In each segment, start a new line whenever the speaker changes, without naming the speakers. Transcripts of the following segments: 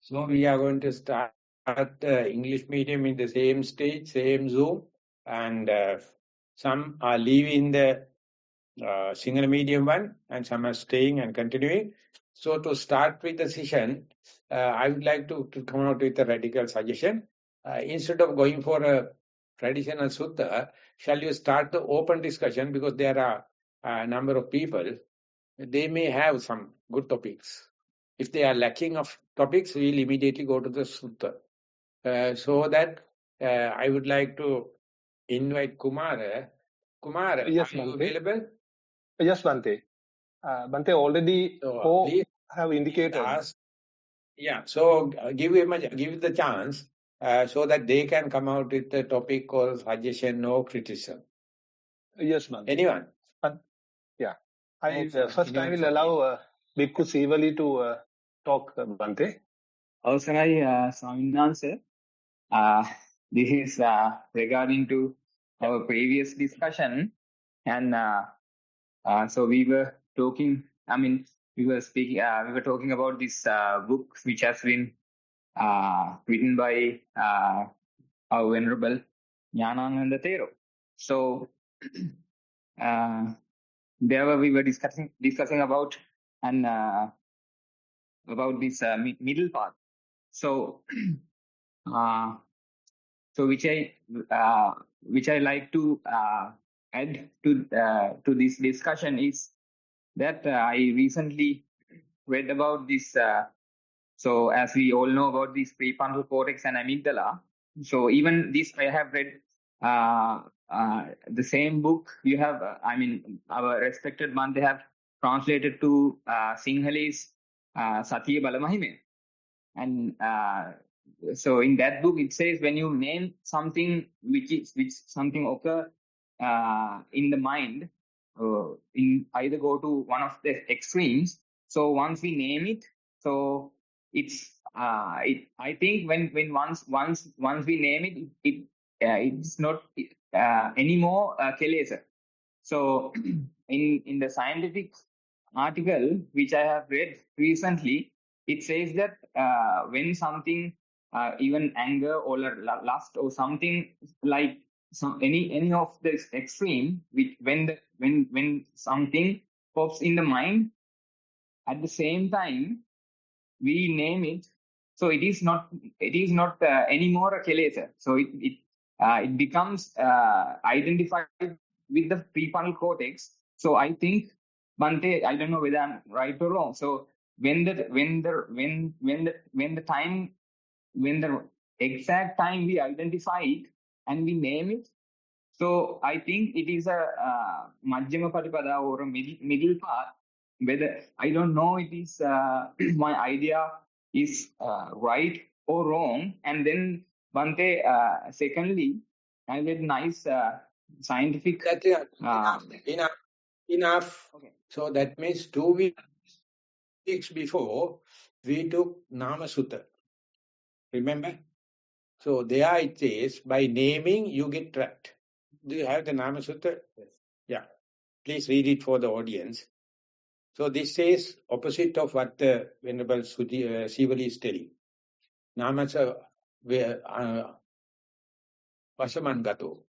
So we are going to start English medium in the same stage, same Zoom, and some are leaving the Sinhala medium one, and some are staying and continuing. So to start with the session, I would like to come out with a radical suggestion. Instead of going for a traditional sutta, shall you start the open discussion, because there are a number of people, they may have some good topics. If they are lacking of topics, we will immediately go to the sutta. So that I would like to invite Kumara. Kumara,
Yes,
are you
Bhante.
available?
Yes, Bhante. Bhante, already
So please
have indicated.
ask. Yeah, so give the chance so that they can come out with a topic or suggestion or criticism.
Yes, Bhante.
Anyone?
Yeah. First I will allow Bhikkhu Sivali to talk, Bhante.
Awesomai, Swamin Wahanse. This is regarding to our previous discussion, and so we were talking. We were speaking. We were talking about this book which has been written by our venerable Jnanananda Thero. So there we were discussing about this middle path. So which I like to add to this discussion is that I recently read about this. So as we all know about this prefrontal cortex and amygdala. So even this I have read the same book you have. Our respected man, they have translated to Sinhalese Satya Balamahime. And so in that book it says when you name something which something occur in the mind, in either go to one of the extremes. So once we name it, so it's I think when once we name it, it's not anymore kelesa. So in the scientific article which I have read recently, it says that when something, even anger or lust or something like any of this extreme, which when something pops in the mind, at the same time we name it, so it is not anymore a kilesa. So it becomes identified with the prefrontal cortex. So I think, Bhante, I don't know whether I'm right or wrong. So when the exact time we identify it and we name it, so I think it is a Majjhima Patipada or a middle path. Whether I don't know it is my idea is right or wrong. And then Bhante, secondly, I read nice scientific.
Enough.
Okay.
So that means 2 weeks before we took Nama Sutta. Remember? So there it says, by naming you get trapped. Do you have the Nama Sutta?
Yes.
Yeah. Please read it for the audience. So this says opposite of what the Venerable Sivali is telling. Namasa Vasaman Gato.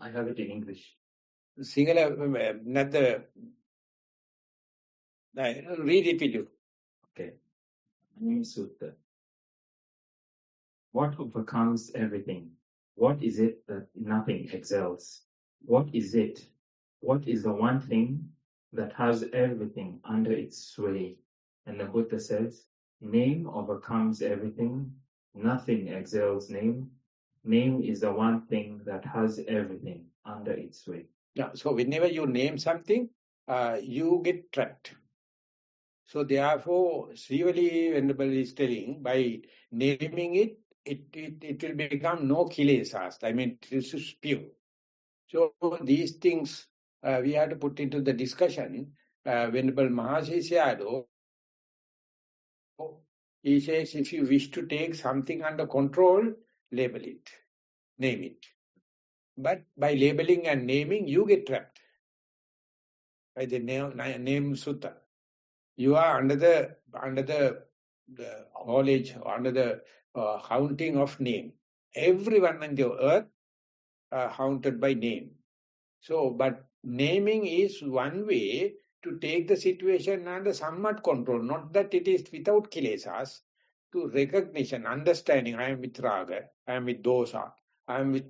I have it in English.
Sinhala, not the... read it with you.
Okay. Sutta. What overcomes everything? What is it that nothing excels? What is it? What is the one thing that has everything under its sway? And the Buddha says, name overcomes everything. Nothing excels name. Name is the one thing that has everything under its sway.
Yeah, so whenever you name something, you get trapped. So therefore, Srivali Venerable is telling, by naming it, it will become no kilesas. I mean, this is pure. So these things we have to put into the discussion. Venerable Maha, he says, if you wish to take something under control, label it, name it. But by labeling and naming, you get trapped by the name Sutta. You are under the the knowledge, under the haunting of name. Everyone on the earth are haunted by name. So, but naming is one way to take the situation under somewhat control, not that it is without kilesas, to recognition, understanding, I am with raga, I am with dosa, I am with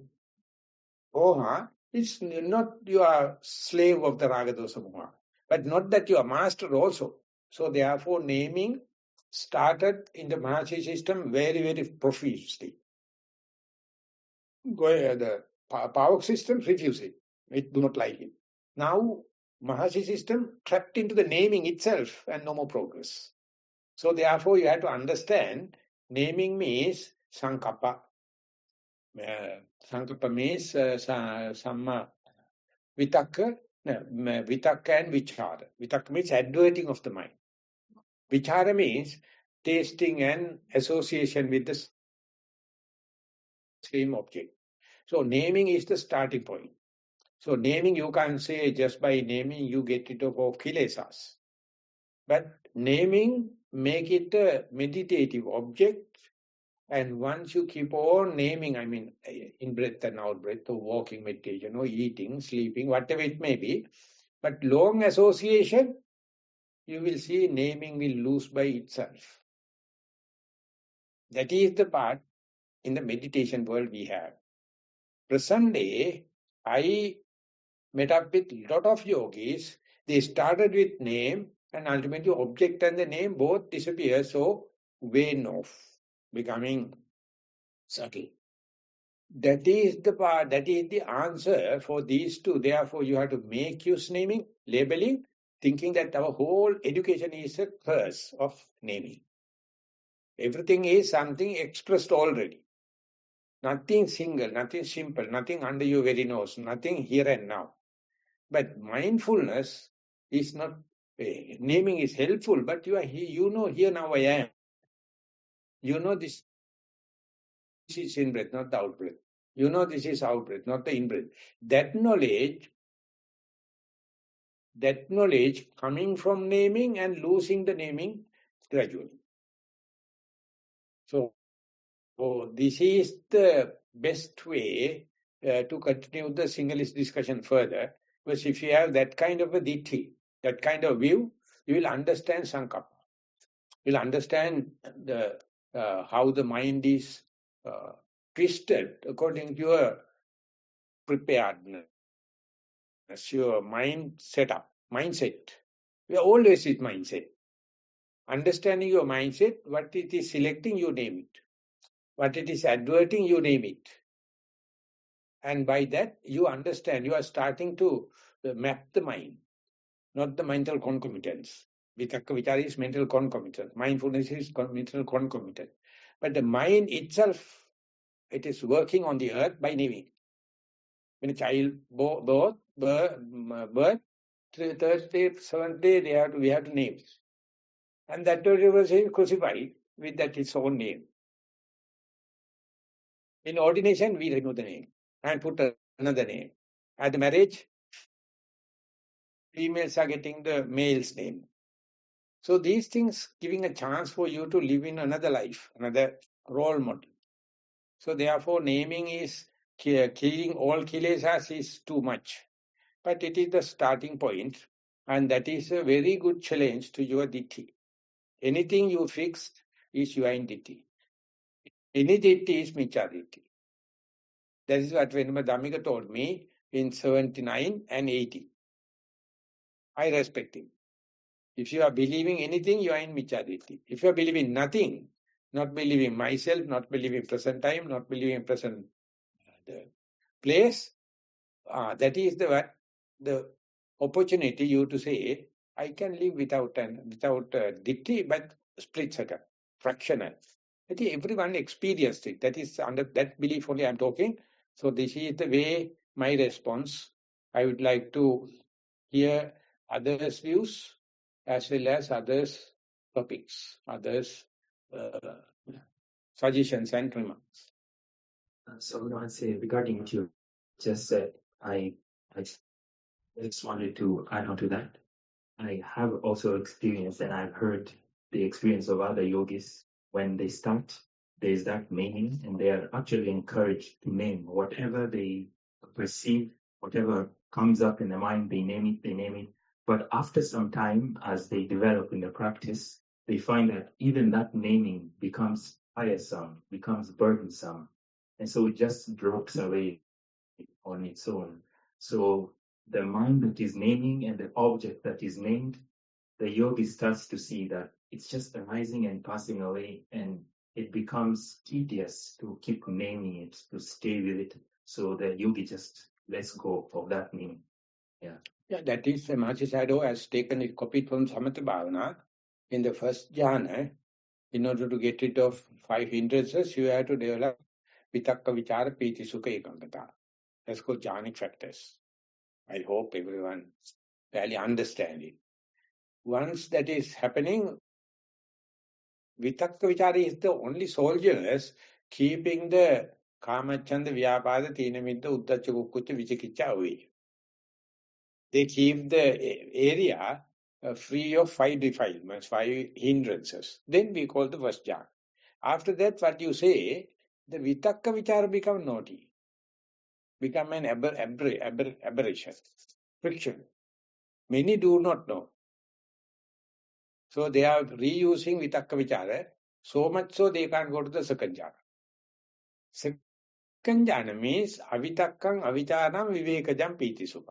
moha. It's not you are slave of the raga dosa moha, but not that you are master also. So therefore naming started in the Mahasi system very, very profusely. The power system refuse it. It do not like it. Now, Mahasi system trapped into the naming itself and no more progress. So therefore, you have to understand, naming means sankappa. Sankappa means samma vitakka, vitakka and vichara. Vitakka means adverting of the mind. Vichara means tasting and association with the same object. So naming is the starting point. So naming, you can't say just by naming you get rid of all kilesas. But naming, make it a meditative object. And once you keep on naming, I mean, in breath and out breath, or walking meditation, or eating, sleeping, whatever it may be. But long association, you will see naming will lose by itself. That is the part in the meditation world we have. Present day, I met up with a lot of yogis. They started with name and ultimately object and the name both disappear, so wane off, becoming subtle. That is the part, that is the answer for these two. Therefore, you have to make use naming, labeling, thinking that our whole education is a curse of naming. Everything is something expressed already. Nothing single, nothing simple, nothing under your very nose, nothing here and now. But mindfulness is not, naming is helpful, but you are here, you know, here now I am. You know this is in-breath, not the out-breath. You know this is out-breath, not the in-breath. That knowledge coming from naming and losing the naming gradually. So this is the best way to continue the Sinhalese discussion further. Because if you have that kind of a ditti, that kind of view, you will understand Sankappa. You will understand the how the mind is twisted according to your preparedness, your mindset. We are always with mindset. Understanding your mindset, what it is selecting, you name it. What it is adverting, you name it. And by that, you understand, you are starting to map the mind, not the mental concomitants. Vitakka vichara is mental concomitant. Mindfulness is mental concomitant. But the mind itself, it is working on the earth by naming. When a child birth, third day, seventh day, we have to name. And that was crucified with that its own name. In ordination, we remove the name and put another name. At the marriage, females are getting the male's name. So these things giving a chance for you to live in another life, another role model. So therefore, naming is killing all kilesas is too much. But it is the starting point, and that is a very good challenge to your ditti. Anything you fixed is your ditti. Any ditti is micha ditti. That is what Venerable Dhammika told me in 79 and 80. I respect him. If you are believing anything, you are in Michaditi. If you are believing nothing, not believing myself, not believing present time, not believing present place, that is the opportunity you to say, I can live without ditti, but split second, fractional. I think everyone experienced it. That is under that belief only I am talking. So this is the way my response. I would like to hear others' views as well as others' topics, others' suggestions and remarks.
So I want to say regarding what you just said, I just wanted to add on to that. I have also experienced and I've heard the experience of other yogis. When they start, there's that naming, and they are actually encouraged to name whatever they perceive, whatever comes up in the mind, they name it. But after some time, as they develop in the practice, they find that even that naming becomes tiresome, becomes burdensome. And so it just drops away on its own. So the mind that is naming and the object that is named, the yogi starts to see that it's just arising and passing away, and it becomes tedious to keep naming it, to stay with it. So the yogi just lets go of that name. Yeah.
Yeah, that is Mahasi Sayadaw has taken it, copied from Samatha Bhavana. In the first jhana, in order to get rid of 5 hindrances, you have to develop vitakka, vichara, piti, sukha, ekaggata. That's called jhanic factors. I hope everyone really understand it. Once that is happening, vitakka, vichara is the only soldiers keeping the kamachanda, vyapada, tinamidda, uddhacha, kukkucha, vichikiccha away. They keep the area free of 5 defilements, 5 hindrances. Then we call the first jhana. After that, what you say, the vitakka vichara become naughty, become an aberration, friction. Many do not know. So they are reusing vitakka vichara, so much so they can't go to the second jhana. Second jhana means avitakkam avicharam vivekajam piti sukha.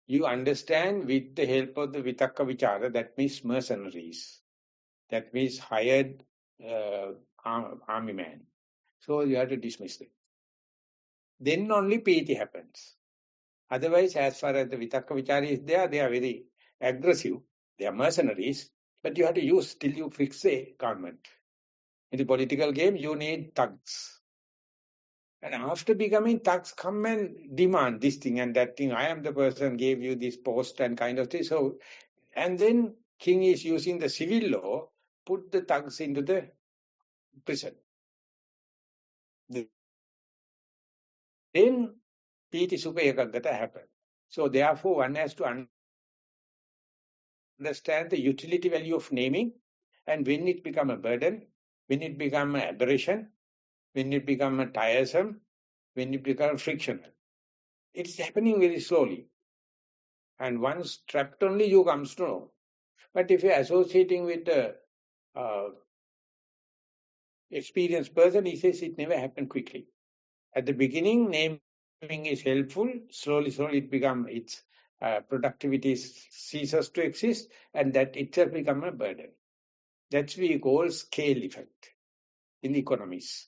You understand with the help of the vitakka vichara, that means mercenaries. That means hired army man. So you have to dismiss them. Then only piti happens. Otherwise, as far as the vitakka vichara is there, they are very aggressive. They are mercenaries. But you have to use till you fix a government. In the political game, you need thugs. And after becoming thugs, come and demand this thing and that thing. I am the person gave you this post and kind of thing. So, and then king is using the civil law, put the thugs into the prison. Then piti sukha ekaggata happen. So therefore, one has to understand the utility value of naming, and when it become a burden, when it become an aberration, when it become a tiresome, when it become frictional. It's happening very slowly. And once trapped only, you comes to know. But if you're associating with a experienced person, he says it never happened quickly. At the beginning, naming is helpful. Slowly it becomes, its productivity ceases to exist, and that itself becomes a burden. That's what we call scale effect in economies.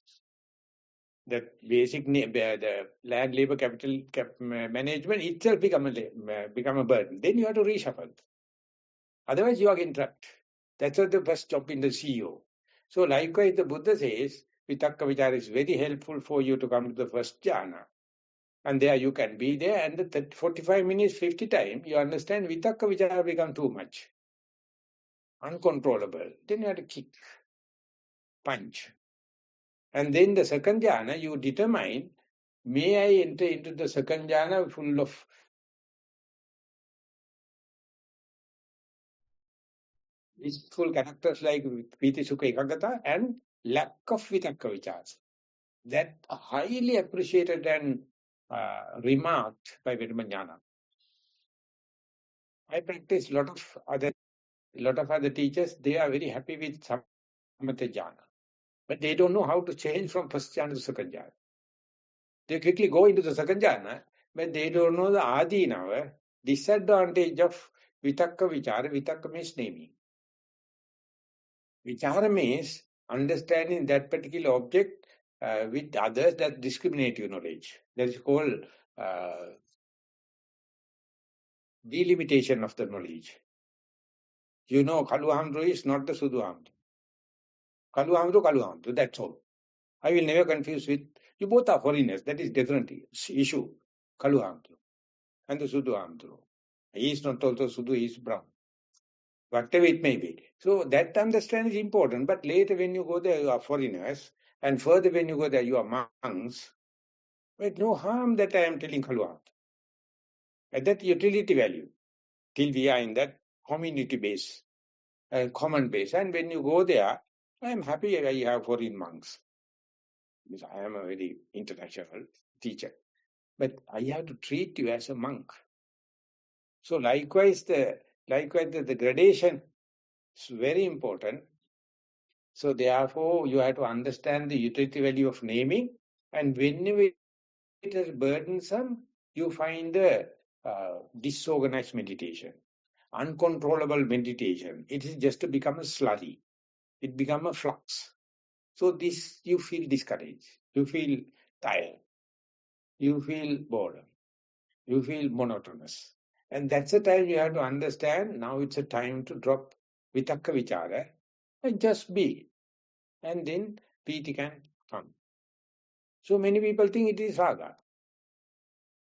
That basic the land labor capital management itself become a burden. Then you have to reshuffle. Otherwise, you are getting trapped. That's what the first job in the CEO. So likewise, the Buddha says, vitakka vichara is very helpful for you to come to the first jhana. And there you can be there, and the 45 minutes, 50 times, you understand vitakka vichara become too much. Uncontrollable. Then you have to kick, punch. And then the second jhana, you determine, may I enter into the second jhana full of peaceful characters like piti sukha ekaggata and lack of vitakka vichara. That highly appreciated and remarked by Vedamanyana. I practice lot of other teachers. They are very happy with Samatha jhana, but they don't know how to change from first jhana to second jhana. They quickly go into the second jhana, but they don't know the adinava, disadvantage of vitakka vichara. Vitakka means naming. Vichara means understanding that particular object with others, that discriminative knowledge. That is called delimitation of the knowledge. You know, Kalu Hamdru is not the Sudu Hamdru. Kalu Hamdru, that's all. I will never confuse with, you both are foreigners, that is different issue. Kalu Hamdru and the Sudu Hamdru. He is not also Sudu, he is brown. Whatever it may be. So that understanding is important, but later when you go there, you are foreigners, and further when you go there, you are monks. But no harm that I am telling Kalu Hamdru. At that utility value, till we are in that community base. common base. And when you go there, I am happy I have foreign monks. Because I am a very international teacher. But I have to treat you as a monk. So likewise, the gradation is very important. So therefore, you have to understand the utility value of naming. And whenever it is burdensome, you find the disorganized meditation, uncontrollable meditation. It is just to become a slurry. It becomes a flux. So this, you feel discouraged. You feel tired. You feel bored. You feel monotonous. And that's the time you have to understand, now it's a time to drop vitakka vichara and just be. And then piti can come. So many people think it is raga.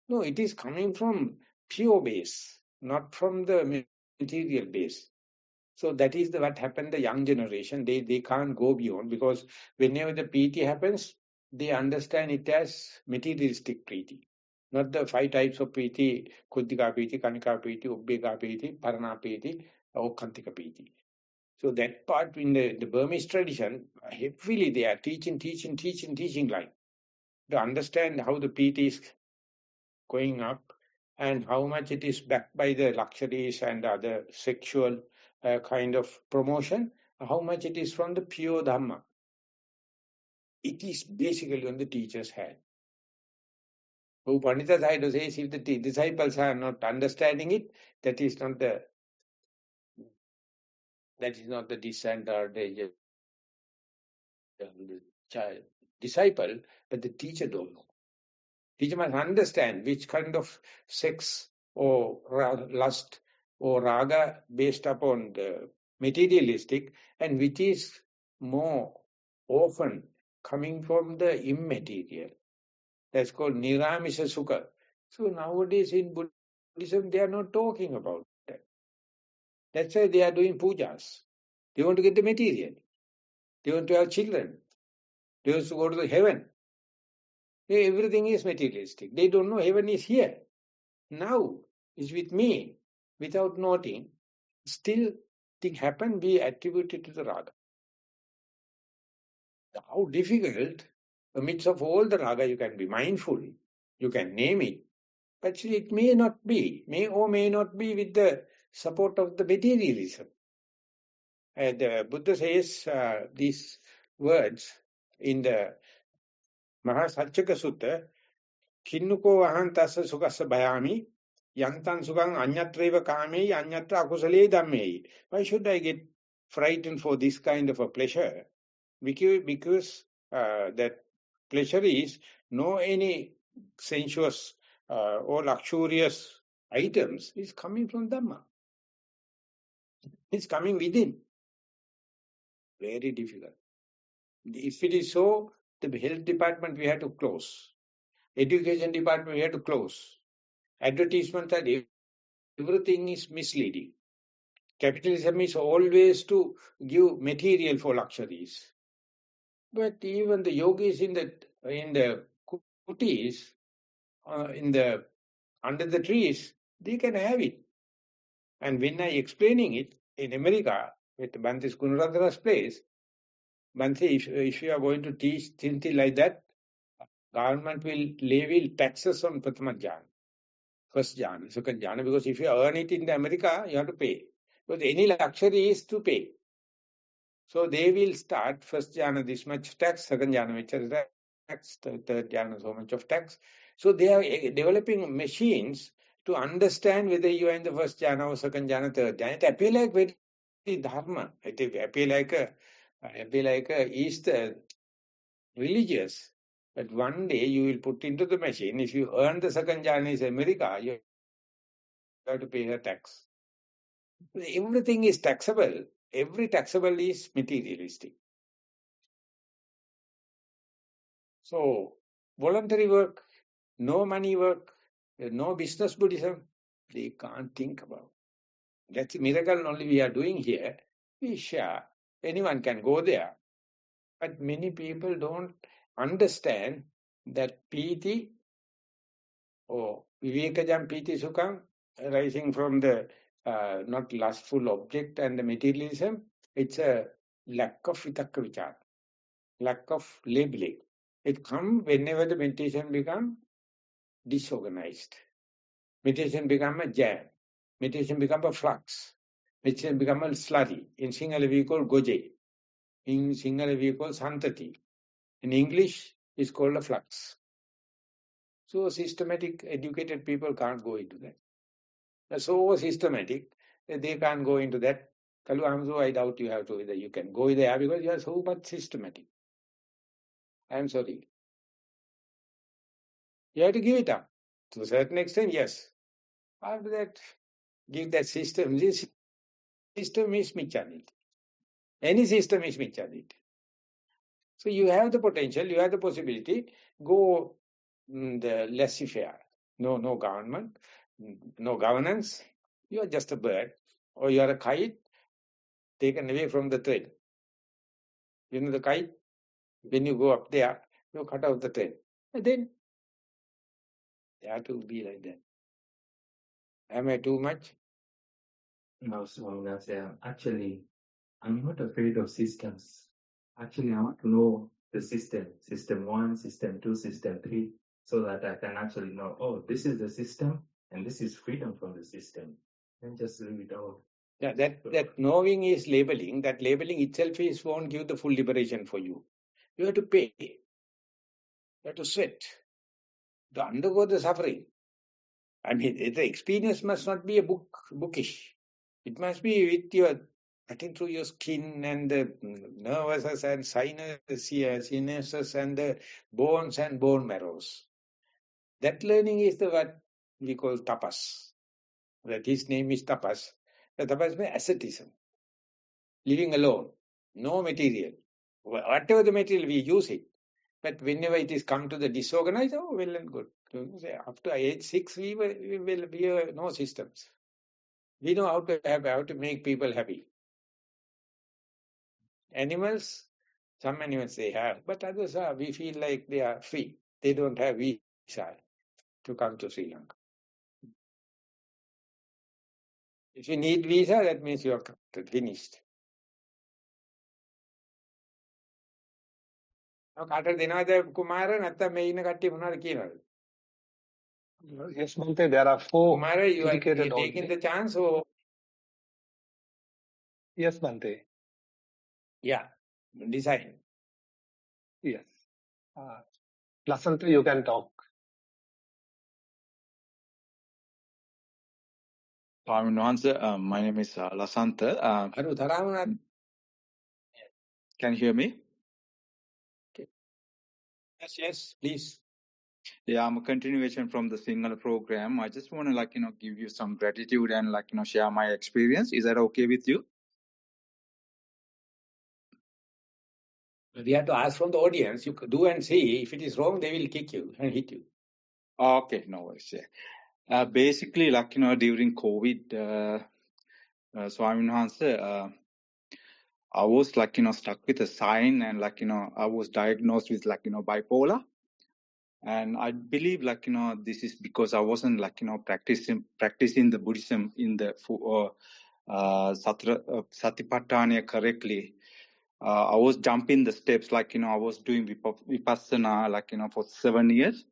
No, it is coming from pure base, not from the material base. So that is what happened the young generation. They can't go beyond, because whenever the piti happens, they understand it as materialistic priti. Not the 5 types of piti, kuddika piti, kanika piti, ubbeka piti, parana piti, or kantika piti. So that part in the Burmese tradition, heavily they are teaching like, to understand how the piti is going up and how much it is backed by the luxuries and other sexual kind of promotion, how much it is from the pure Dhamma. It is basically on the teacher's hand. Who Pandita Sayadaw says, if the disciples are not understanding it, that is not the descent or the child, disciple, but the teacher don't know. Teacher must understand which kind of sex or lust or raga based upon the materialistic, and which is more often coming from the immaterial. That's called Niramisa Sukha. So nowadays in Buddhism, they are not talking about that. That's why they are doing pujas. They want to get the material. They want to have children. They want to go to the heaven. Everything is materialistic. They don't know heaven is here. Now is with me. Without noting, still thing happen, we attribute it to the raga. How difficult, amidst of all the raga, you can be mindful, you can name it, but it may not be, may or may not be with the support of the materialism. And the Buddha says these words in the Maha Sutta, Kinnuko ahantasa sukasa bhayami, yantan sukang anyatreva kame, anyatra akusale dhamme. Why should I get frightened for this kind of a pleasure? Because that pleasure is no any sensuous or luxurious items, is coming from Dhamma. It's coming within. Very difficult. If it is so, the health department we have to close. Education department we have to close. Advertisement that everything is misleading. Capitalism is always to give material for luxuries. But even the yogis in the kutis, under the trees, they can have it. And when I explaining it in America, with Bhante Gunaratana's place, Bhante, if you are going to teach something like that, government will levy taxes on Prathama Jhana, first Jhana, second Jhana, because if you earn it in America, you have to pay. Because any luxury is to pay. So they will start first Jhana this much tax, second Jhana which is tax, third Jhana so much of tax. So they are developing machines to understand whether you are in the first Jhana or second Jhana, third Jhana. It appears like very Dharma. It appears like a East religious. But one day you will put into the machine, if you earn the second Jhana in America, you have to pay the tax. Everything is taxable. Every taxable is materialistic. So, voluntary work, no money work, no business Buddhism, they can't think about. That's a miracle only we are doing here. We share. Anyone can go there. But many people don't understand that piti or vivekajam piti sukham, rising from the not lustful object and the materialism. It's a lack of vitakka vichara, lack of labeling. It comes whenever the meditation becomes disorganized. Meditation becomes a jam. Meditation becomes a flux. Meditation becomes a slurry. In Sinhala we call goje. In Sinhala we call santati. In English, it's called a flux. So systematic, educated people can't go into that. They're so systematic that they can't go into that. Kalu, I doubt you have to either. You can go there because you are so much systematic. I am sorry. You have to give it up. To a certain extent, yes. After that, give that system. This system is Michanit. Any system is Michanit. So you have the potential, you have the possibility, go the laissez-faire. No government, no governance. You are just a bird. Or you are a kite taken away from the thread. You know the kite? When you go up there, you cut off the thread. And then they have to be like that. Am I too much?
No, actually, I'm not afraid of systems. Actually, I want to know the system 1, system 2, system 3, so that I can actually know, oh, this is the system, and this is freedom from the system. And just leave it out.
Yeah, that knowing is labeling. That labeling itself won't give the full liberation for you. You have to pay. You have to sweat. To undergo the suffering. I mean, the experience must not be bookish. It must be with your cutting through your skin and the nerves and sinuses and the bones and bone marrows. That learning is what we call tapas. That his name is tapas. The tapas means asceticism. Living alone. No material. Whatever the material, we use it. But whenever it is come to the disorganized, oh, well and good. After age 6, we were no systems. We know how to make people happy. Animals, some animals they have, but others are, we feel like they are free. They don't have visa to come to Sri Lanka. If you need visa, that means you are finished.
Yes, Bhante, there are 4
Kumara, you are
indicated
taking
only.
the chance or?
Yes, Bhante.
Yeah, decide.
Yes. Lasanta, you can talk.
My name is Lasanta. Can you hear me?
Yes, please.
Yeah, I'm a continuation from the Sinhala program. I just want to give you some gratitude and share my experience. Is that okay with you?
We have to ask from the audience. You could do and see. If it is wrong, they will kick you and hit you.
Okay, no worries. Yeah. Basically, during COVID, Swami Hansa, I was stuck with a sign and I was diagnosed with bipolar. And I believe this is because I wasn't practicing the Buddhism in the Satipatthana correctly. I was jumping the steps I was doing Vipassana for 7 years,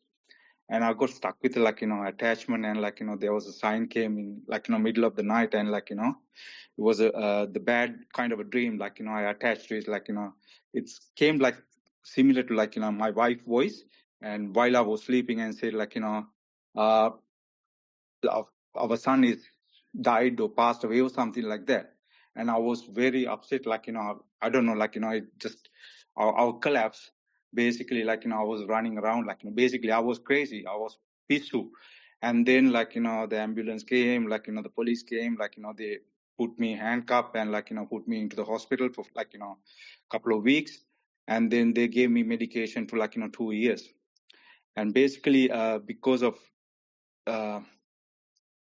and I got stuck with attachment, and there was a sign came in middle of the night, and it was the bad kind of a dream, I attached to it, it came similar to my wife's voice, and while I was sleeping and said our son is died or passed away or something like that. And I was very upset, I don't know, it just, our collapse, basically, I was running around, basically I was crazy, I was peaceful. And then, the ambulance came, the police came, they put me handcuffed and, put me into the hospital for, couple of weeks. And then they gave me medication for, 2 years. And basically, because of,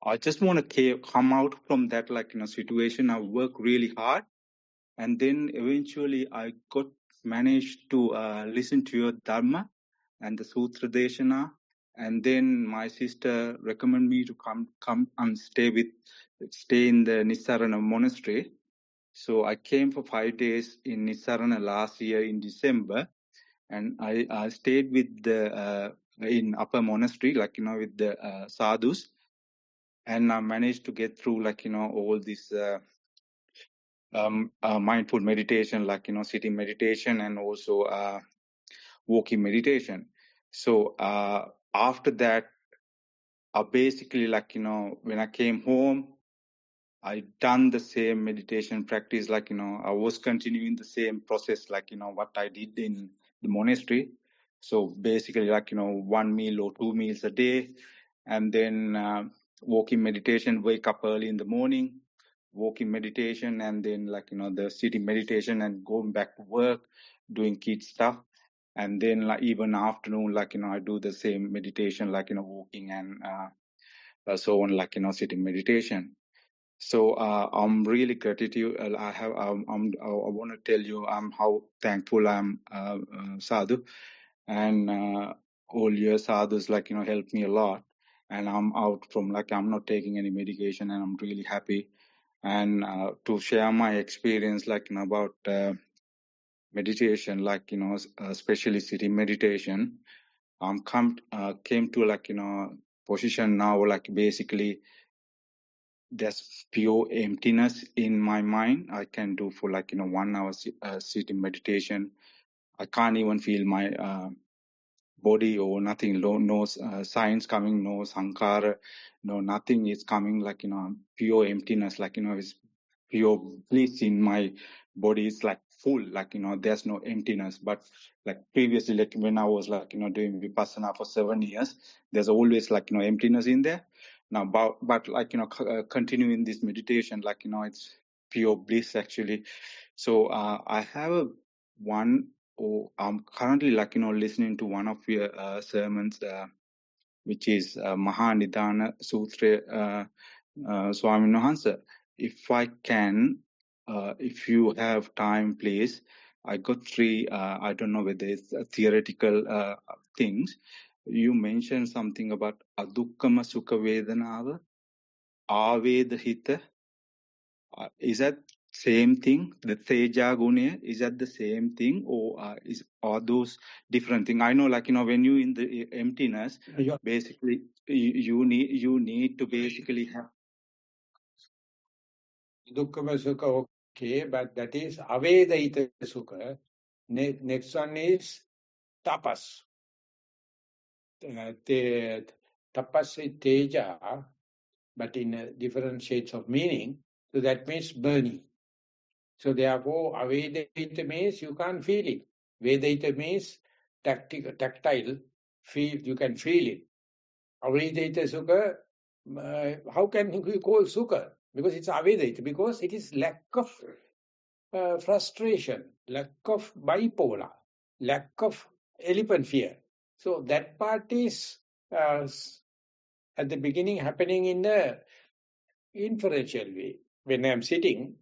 I just want to come out from that situation. I worked really hard, and then eventually I managed to listen to your Dhamma and the Sutra Deshana, and then my sister recommended me to come and stay with stay in the Nissarana monastery. So I came for 5 days in Nissarana last year in December, and I stayed with the in upper monastery, with the sadhus, and I managed to get through all this mindful meditation, sitting meditation, and also walking meditation. So after that, basically when I came home, I done the same meditation practice, I was continuing the same process, what I did in the monastery. So basically 1 meal or 2 meals a day, and then walking meditation, wake up early in the morning, walking meditation, and then the sitting meditation, and going back to work, doing kid stuff. And then even afternoon, I do the same meditation, walking and so on, sitting meditation. So I'm really gratitude. I want to tell you how thankful I'm, Sadhu, and all your sadhus helped me a lot. And I'm out from I'm not taking any medication, and I'm really happy. And to share my experience about meditation, especially sitting meditation, came to position now, basically there's pure emptiness in my mind. I can do for 1 hour sitting meditation. I can't even feel my body or nothing. No signs coming, no sankara, no nothing is coming. Pure emptiness. It's pure bliss in my body. It's full. There's no emptiness. But previously, when I was doing vipassana for 7 years, there's always emptiness in there. Now, but continuing this meditation, it's pure bliss actually. So I have I'm currently listening to one of your sermons, which is Maha Sutra, Swami Nohansa. If I can, if you have time, please. I got 3. I don't know whether it's theoretical things. You mentioned something about adukkama sukha vedanava, aveda hita. Is that same thing? The Teja Guna, is that the same thing, or are those different things? I know, when you in the emptiness, basically you need to basically have
Dukkha sukha, okay, but that is avedaita sukha. Next one is tapas. Tapas is teja, but in different shades of meaning. So that means burning. So therefore, avedaita means you can't feel it. Vedaita means tactile, feel, you can feel it. Avedaita sukha, how can we call sukha? Because it's avedaita, because it is lack of frustration, lack of bipolar, lack of elephant fear. So that part is at the beginning happening in the inferential way. When I am sitting,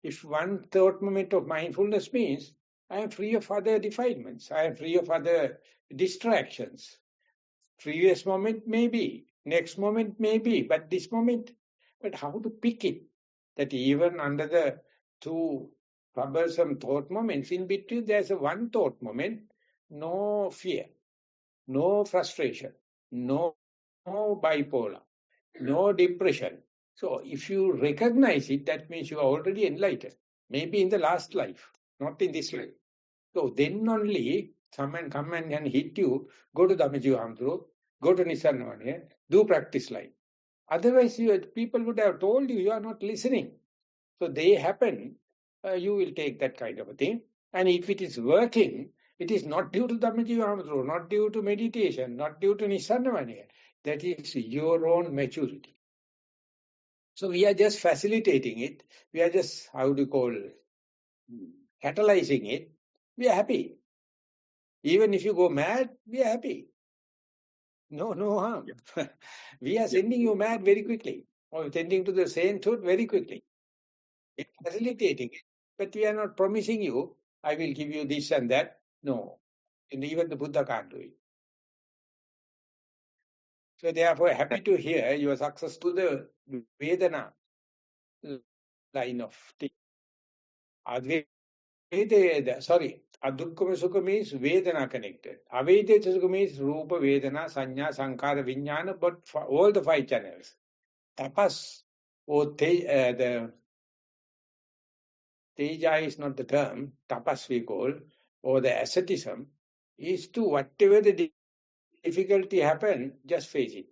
if one thought moment of mindfulness means I am free of other defilements, I am free of other distractions. Previous moment maybe, next moment maybe, but this moment, but how to pick it? That even under the 2 troublesome thought moments, in between there's a one thought moment, no fear, no frustration, no bipolar, no depression. So if you recognize it, that means you are already enlightened. Maybe in the last life, not in this life. So then only someone come and hit you, go to Dhammajiva, go to Nissarana, do practice line. Otherwise, people would have told you, you are not listening. So they happen, you will take that kind of a thing. And if it is working, it is not due to Dhammajiva, not due to meditation, not due to Nissarana. That is your own maturity. So we are just facilitating it. We are just, catalyzing it. We are happy. Even if you go mad, we are happy. No harm. Yeah. We are sending you mad very quickly, or sending to the sainthood very quickly. We are facilitating it. But we are not promising you, I will give you this and that. No. And even the Buddha can't do it. So therefore, happy to hear your success to the Vedana line of thing. Sorry, Adukkama Sukha means Vedana connected. Avedita Sukha means Rupa, Vedana, Sanya, Sankara, Vijnana, but for all the 5 channels. Tapas, or the Teja is not the term, tapas we call, or the asceticism, is to whatever the difficulty happen, just face it.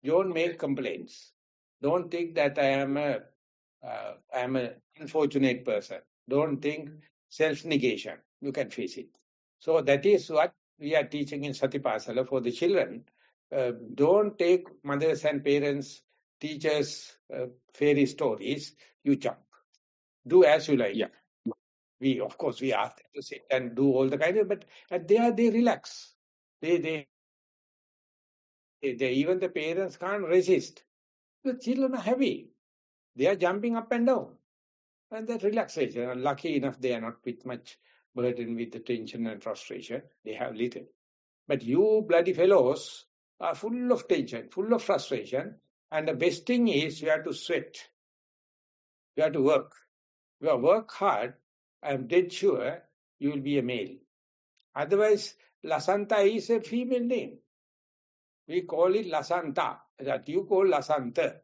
Don't make complaints. Don't think that I am an unfortunate person. Don't think self-negation. You can face it. So that is what we are teaching in Satipasala for the children. Don't take mothers and parents, teachers, fairy stories. You jump. Do as you like.
Yeah.
We, of course, we ask them to sit and do all the kind of, but they relax. They even the parents can't resist. The children are happy. They are jumping up and down. And that relaxation. And lucky enough, they are not with much burden with the tension and frustration. They have little. But you bloody fellows are full of tension, full of frustration. And the best thing is you have to sweat. You have to work. You work hard. I am dead sure you will be a male. Otherwise, Lasanta is a female name. We call it Lasanta. That you call Lasanta.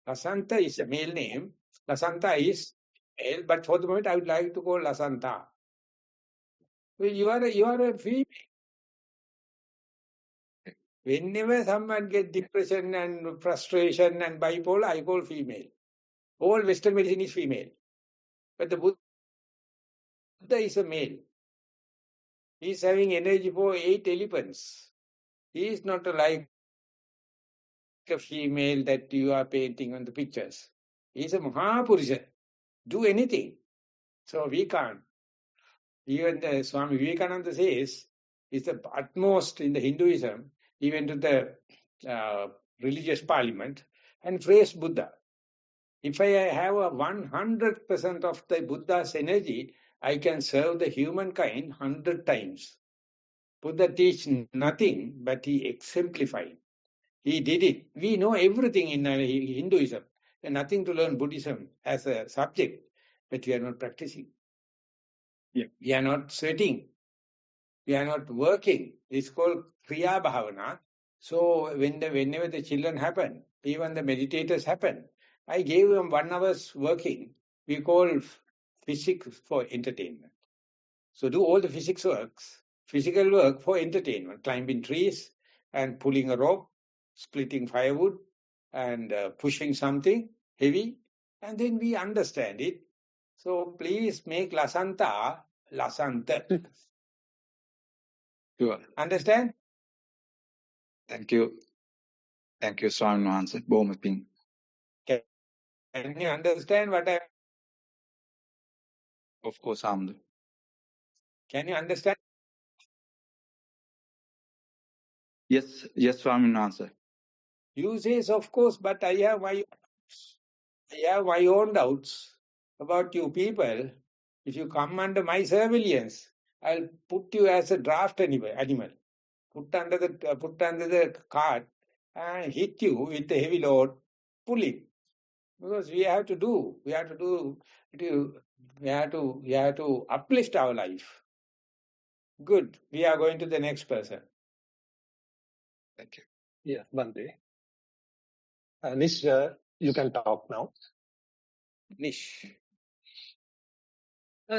Lasanta is a male name. Lasanta is male, but for the moment I would like to call Lasanta. Well, you are a female. Whenever someone gets depression and frustration and bipolar, I call female. All Western medicine is female. But the Buddha is a male. He is having energy for 8 elephants. He is not like a female that you are painting on the pictures. He is a Mahapurusha. Do anything. So we can't. Even the Swami Vivekananda says, it's the utmost in the Hinduism. He went to the religious parliament and praised Buddha. If I have a 100% of the Buddha's energy, I can serve the humankind 100 times. Buddha teach nothing, but he exemplified. He did it. We know everything in Hinduism. And nothing to learn Buddhism as a subject, but we are not practicing.
Yeah.
We are not sweating. We are not working. It's called Kriya Bhavana. So whenever the children happen, even the meditators happen, I gave them 1 hour's working. We call physics for entertainment. So do all the physical work for entertainment, climbing trees and pulling a rope, splitting firewood and pushing something heavy, and then we understand it. So please make Lasanta, Lasanta.
Sure.
Understand?
Thank you. Thank you, Swami Mahansa. Bomaping.
Can you understand what I...
Of course, Hamdu.
Can you understand?
Yes, Swami Mahansa.
You say, of course, but I have my own doubts about you people. If you come under my surveillance, I'll put you as a draft animal. Put under the cart and hit you with a heavy load, pull it. Because we have to uplift our life. Good. We are going to the next person.
Thank you.
Yeah, Bande. Nish, you can talk now.
Nish.
My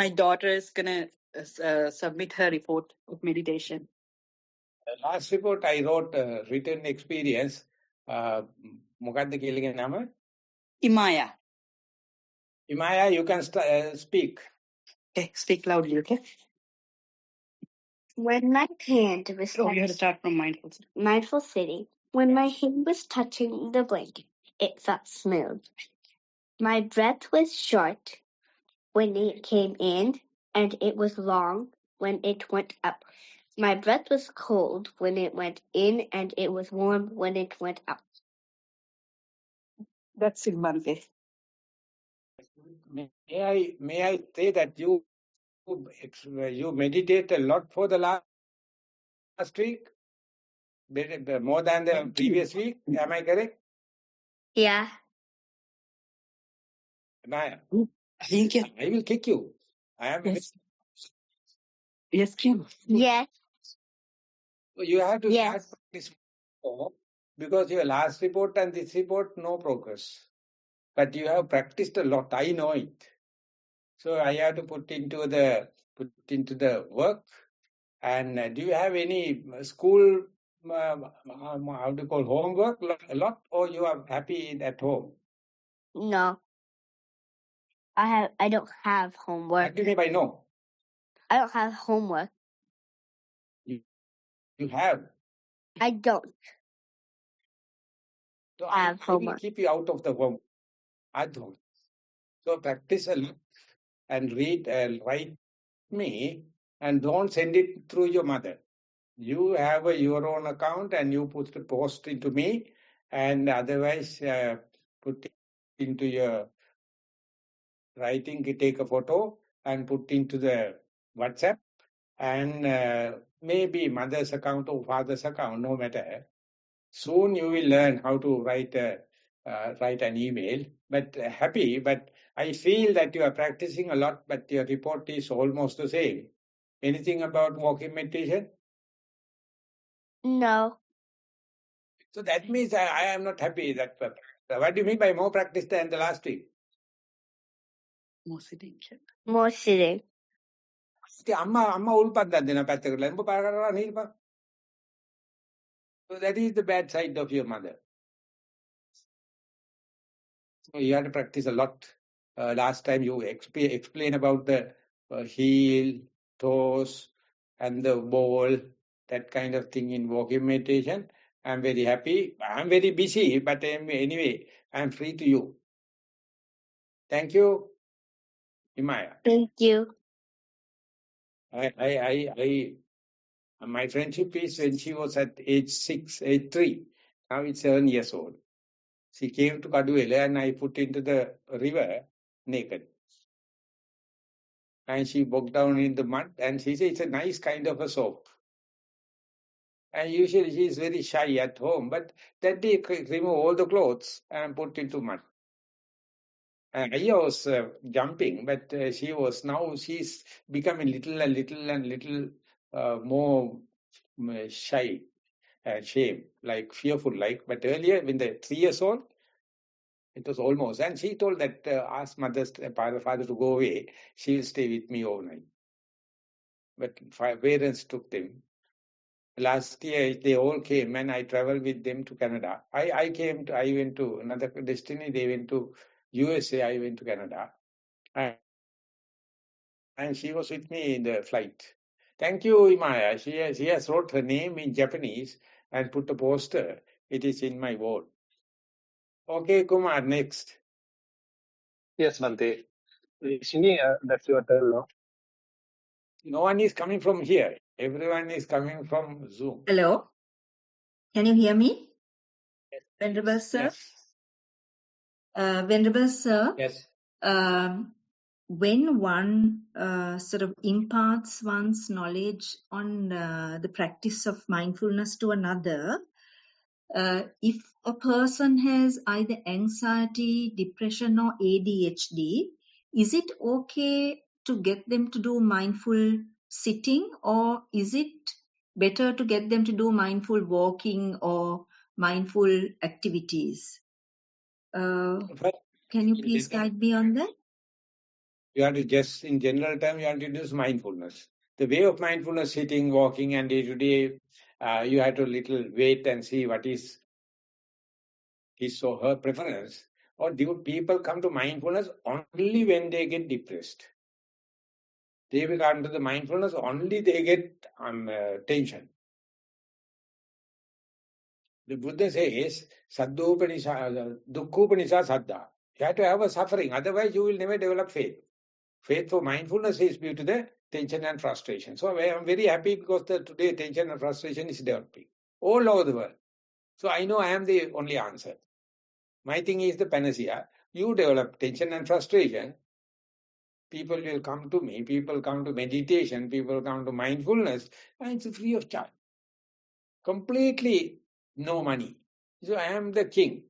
daughter is going to submit her report of meditation.
Last report I wrote written experience. Mokadda kiyalaga nama?
Imaya.
Imaya, you can speak.
Okay, speak loudly, okay?
When my hand was
you have to start from
mindful sitting, when my hand was touching the blanket, it felt smooth. My breath was short when it came in, and it was long when it went up. My breath was cold when it went in, and it was warm when it went out.
That's it, Bante.
May I say that you meditate a lot for the last last week? More than the previous week? Am I correct?
Yeah.
I
Thank you.
will kick you. I am.
Yes. Yes, Kim.
Yes.
You have to
Yes.
start this more, because your last report and this report, no progress. But you have practiced a lot. I know it. So I have to put into the work. And do you have any school, how do you call, homework a lot, or you are happy at home?
No. I don't have
What
homework.
do you mean by no?
I don't have homework.
You have.
I don't
So
have
I will
homework.
keep you out of the home. I don't. So practice a lot and read and write me, and don't send it through your mother. You have your own account and you put the post into me, and otherwise put it into your writing, take a photo and put into the WhatsApp, and maybe mother's account or father's account, no matter. Soon you will learn how to write an email. But happy, but I feel that you are practicing a lot, but your report is almost the same. Anything about walking meditation?
No.
So that means I am not happy. What do you mean by more practice than the last week?
More sitting.
More sitting.
අම්මා උල්පන්දක් දෙන පැත්තකට ලැම්බ පාර කරලා නීල්පන්. So that is the bad side of your mother. So you have to practice a lot. Last time you explain about the heel, toes, and the ball, that kind of thing in walking meditation. I'm very happy. I'm very busy, but anyway, I'm free to you. Thank you, Himaya.
Thank you.
My friendship is when she was at age 3. Now it's 7 years old. She came to Kaduela and I put into the river naked. And she walked down in the mud and she said it's a nice kind of a soap. And usually she is very shy at home, but that day remove all the clothes and put into mud. And I was jumping, but she's becoming little more shy and shame, like fearful, like. But earlier, when the 3 years old, it was almost. And she told that ask mother's father to go away. She will stay with me overnight. But parents took them. Last year, they all came and I traveled with them to Canada. I went to another destiny. They went to USA. I went to Canada. And she was with me in the flight. Thank you, Imaya. She has wrote her name in Japanese and put a poster. It is in my wall. Okay, Kumar, next.
Yes, Bhante. Shini, that's your turn now.
No one is coming from here. Everyone is coming from Zoom.
Hello. Can you hear me? Yes. Venerable sir?
Yes.
Venerable sir?
Yes.
When one sort of imparts one's knowledge on the practice of mindfulness to another, if a person has either anxiety, depression or ADHD, is it okay to get them to do mindful sitting, or is it better to get them to do mindful walking or mindful activities? Can you please guide me on that?
You have to just, in general term, you have to introduce mindfulness. The way of mindfulness, sitting, walking, and day-to-day, you have to little wait and see what is his or her preference. Or do people come to mindfulness only when they get depressed? They will come to the mindfulness only they get tension. The Buddha says, Saddhopanisa, Dukkhopanisa Saddha. You have to have a suffering, otherwise you will never develop faith. Faith for mindfulness is due to the tension and frustration. So I am very happy because today tension and frustration is developing all over the world. So I know I am the only answer. My thing is the panacea. You develop tension and frustration, people will come to me, people come to meditation, people come to mindfulness, and it's free of charge. completely no money. So I am the king.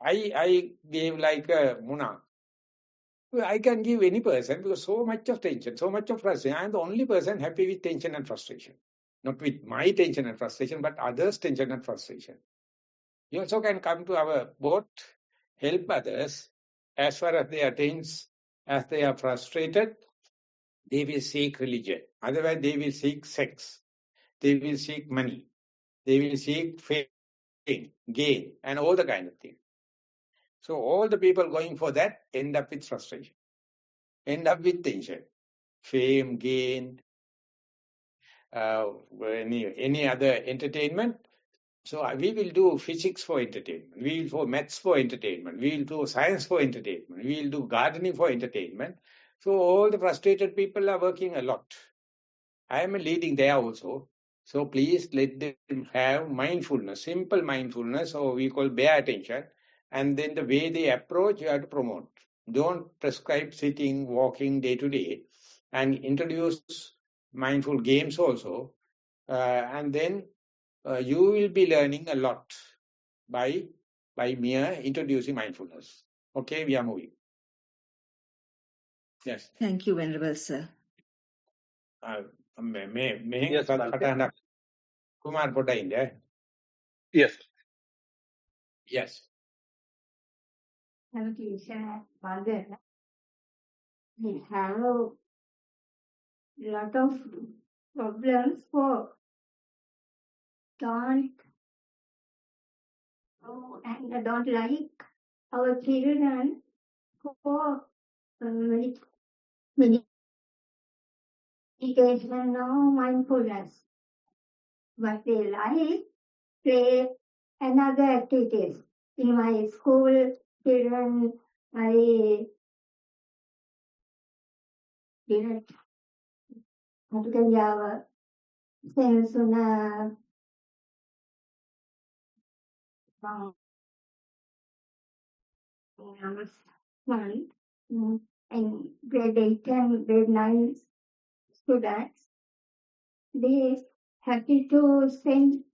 I gave like a monarch. Well, I can give any person because so much of tension, so much of frustration. I am the only person happy with tension and frustration. Not with my tension and frustration, but others' tension and frustration. You also can come to our boat, help others, as far as they are tense, as they are frustrated, they will seek religion. Otherwise, they will seek sex. They will seek money. They will seek fame, gain, and all the kind of things. So all the people going for that end up with frustration, end up with tension, fame, gain, any other entertainment. So we will do physics for entertainment. We will do maths for entertainment. We will do science for entertainment. We will do gardening for entertainment. So all the frustrated people are working a lot. I am leading there also. So please let them have mindfulness, simple mindfulness, or we call bare attention. And then the way they approach, you have to promote. Don't prescribe sitting, walking day to day, and introduce mindful games also. And then you will be learning a lot by mere introducing mindfulness. Okay, we are moving. Yes.
Thank you, Venerable Sir.
Yes, Bhante.
Kumar put in there.
Yes.
Yes.
We have a lot of problems for don't and I don't like our children for meditation or mindfulness. But they like play and other activities. In my school, children, I didn't have sense on month and grade 8 and grade 9 students, they happy to spend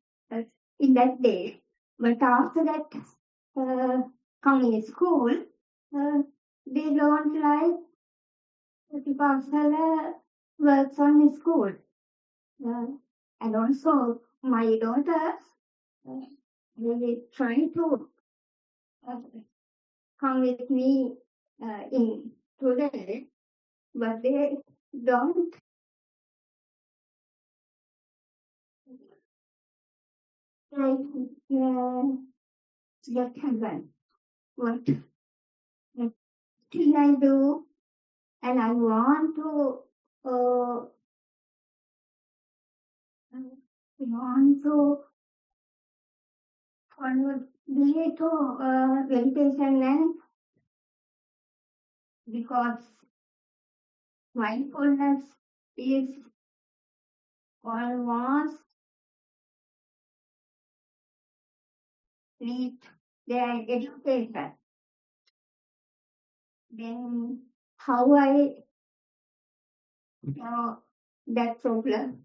in that day. But after that, coming to school, they don't like because works on school. And also my daughters, they try to come with me in today, but they don't get heaven. What can I do? And I want to relate to meditation and because mindfulness is almost need their education. Then how I that problem?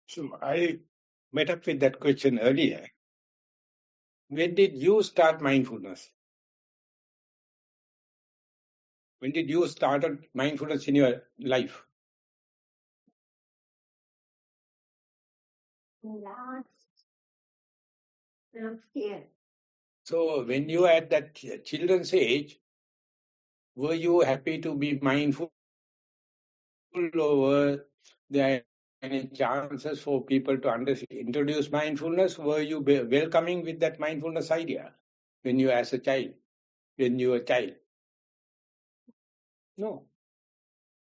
So I met up with that question earlier. When did you start mindfulness? When did you start mindfulness in your life?
Last year.
So when you were at that children's age, were you happy to be mindful, or were there any chances for people to introduce mindfulness? Were you welcoming with that mindfulness idea when you were as a child, when you were a child? No.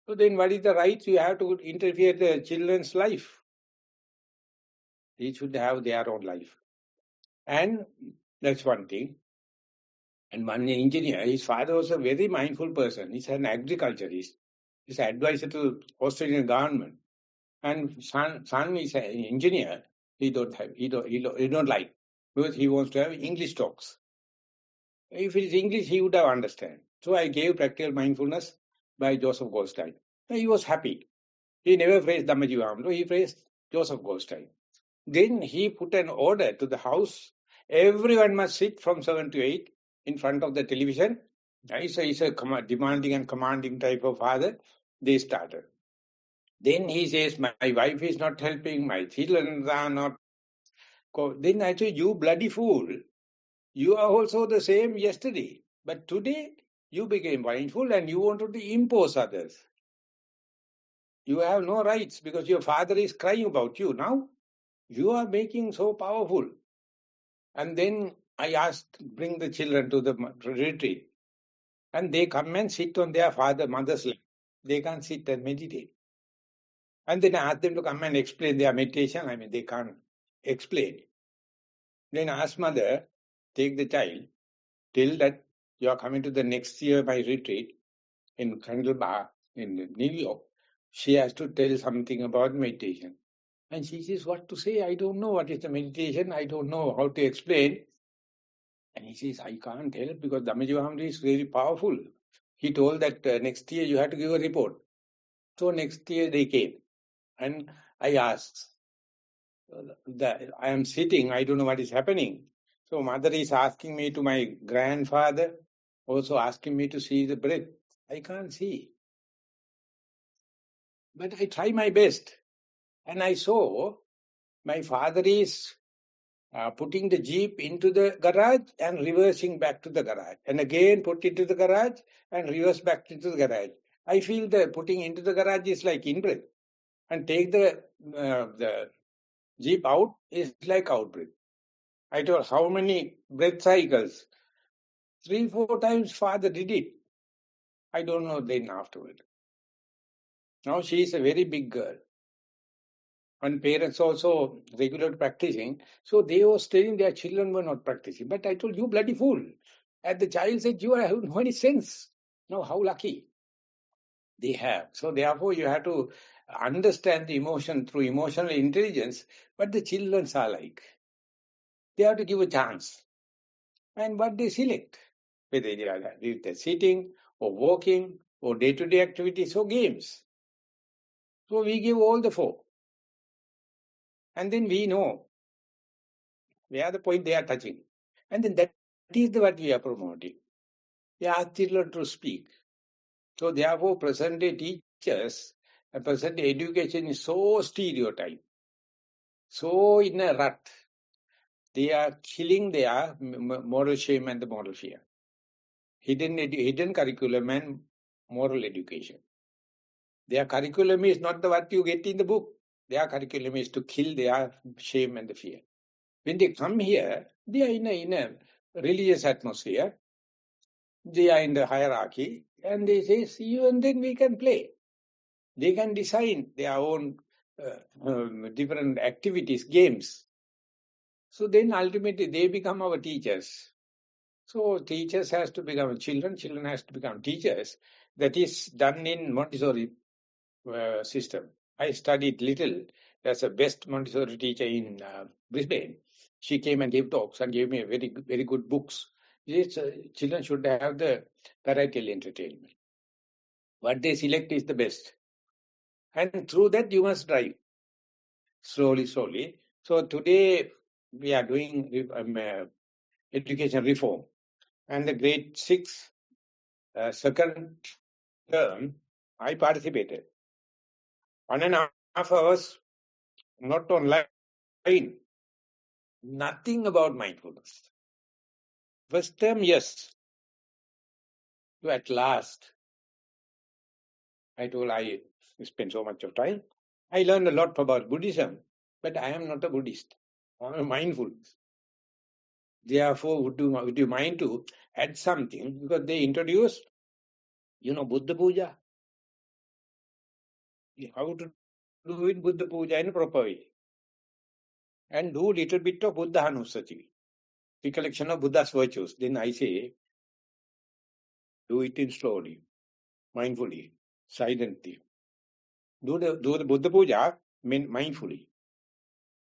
So then what is the right you have to interfere in the children's life? They should have their own life. And that's one thing. And one engineer, his father was a very mindful person. He's an agriculturist. He's an advisor to Australian government. And son is an engineer. He don't like, because he wants to have English talks. If it is English, he would have understand. So I gave Practical Mindfulness by Joseph Goldstein. He was happy. He never phrased Dhammajiva. He phrased Joseph Goldstein. Then he put an order to the house. Everyone must sit from 7 to 8 in front of the television. He's a demanding and commanding type of father. They started. Then he says, my wife is not helping, my children are not. Then I say, you bloody fool. You are also the same yesterday. But today, you became mindful and you wanted to impose others. You have no rights because your father is crying about you. Now, you are making so powerful. And then I asked, bring the children to the retreat. And they come and sit on their mother's lap. They can't sit and meditate. And then I asked them to come and explain their meditation. I mean, they can't explain. Then I asked mother, take the child, tell that you are coming to the next year my retreat in Candlebar in New York. She has to tell something about meditation. And she says, what to say? I don't know what is the meditation. I don't know how to explain. And he says, I can't help because Dhammajiva is very powerful. He told that next year you have to give a report. So next year they came. And I asked, I am sitting, I don't know what is happening. So mother is asking me to my grandfather, also asking me to see the breath. I can't see. But I try my best. And I saw my father is putting the jeep into the garage and reversing back to the garage. And again put it to the garage and reverse back into the garage. I feel the putting into the garage is like in-breath. And take the jeep out is like out-breath. I told how many breath cycles? 3-4 times father did it. I don't know then afterward. Now she is a very big girl. And parents also regular practicing. So they were telling their children were not practicing. But I told you bloody fool. And the child said, you have no any sense. Now how lucky they have. So therefore you have to understand the emotion through emotional intelligence. But the children are like, they have to give a chance. And what they select, whether they're sitting or walking or day-to-day activities or games. So we give all the 4. And then we know where the point they are touching. And then that is what we are promoting. We ask children to speak. So therefore present-day teachers and present-day education is so stereotyped, so in a rut. They are killing their moral shame and the moral fear. Hidden curriculum and moral education. Their curriculum is not what you get in the book. Their curriculum is to kill their shame and the fear. When they come here, they are in a religious atmosphere. They are in the hierarchy. And they say, see you and then we can play. They can design their own different activities, games. So then ultimately they become our teachers. So teachers has to become children has to become teachers. That is done in Montessori system. I studied little. There's a best Montessori teacher in Brisbane. She came and gave talks and gave me very good books. Children should have the parietal entertainment. What they select is the best. And through that you must drive. Slowly. So today we are doing education reform. And the grade 6 second term, I participated. 1.5 hours, not online, nothing about mindfulness. First term, yes. So at last, I told I spent so much of time. I learned a lot about Buddhism, but I am not a Buddhist. I am mindful. Therefore, would you mind to add something? Because they introduced, Buddha Puja. How to do it Buddha Puja in a proper way. And do little bit of Buddha Hanusati, recollection of Buddha's virtues. Then I say, do it in slowly, mindfully, silently. Do the Buddha Puja mindfully.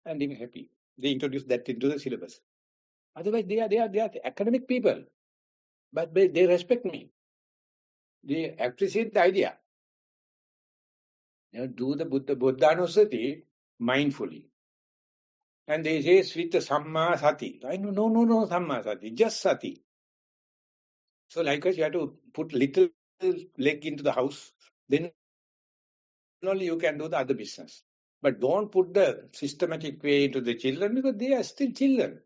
And I'm happy. They introduce that into the syllabus. Otherwise, they are academic people. But they respect me. They appreciate the idea. Do the Buddha Anusati mindfully. And they say with the Samma Sati. I know, no, Samma Sati, just Sati. So likewise, you have to put little leg into the house, then only you can do the other business. But don't put the systematic way into the children because they are still children.